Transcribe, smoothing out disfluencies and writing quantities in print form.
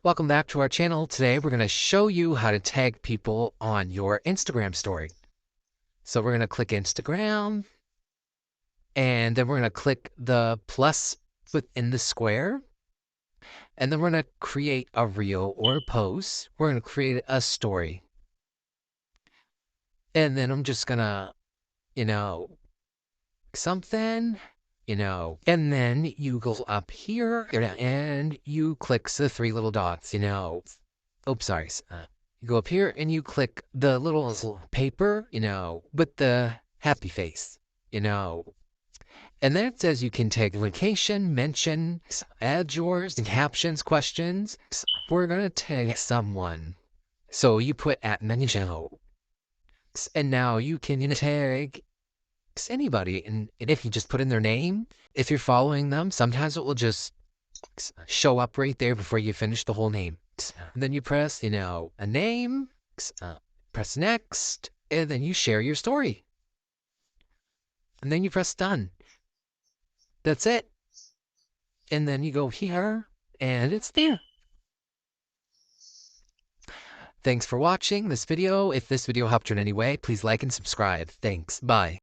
Welcome back to our channel. Today we're going to show you how to tag people on your Instagram story. So we're going to click Instagram, and then we're going to click the plus within the square, and then we're going to create a reel or a post. We're going to create a story. And then I'm just going to, something, and then you go up here and you click the three little dots, Oops, sorry. You go up here and you click the little paper, with the happy face, And then it says you can take location, mention, add yours, and captions, questions. We're going to tag someone. So you put at mention. And now you can tag anybody. And if you just put in their name, if you're following them, sometimes it will just show up right there before you finish the whole name. And then you press, a name, press next, and then you share your story. And then you press done. That's it. And then you go here, and it's there. Thanks for watching this video. If this video helped you in any way, please like and subscribe. Thanks. Bye.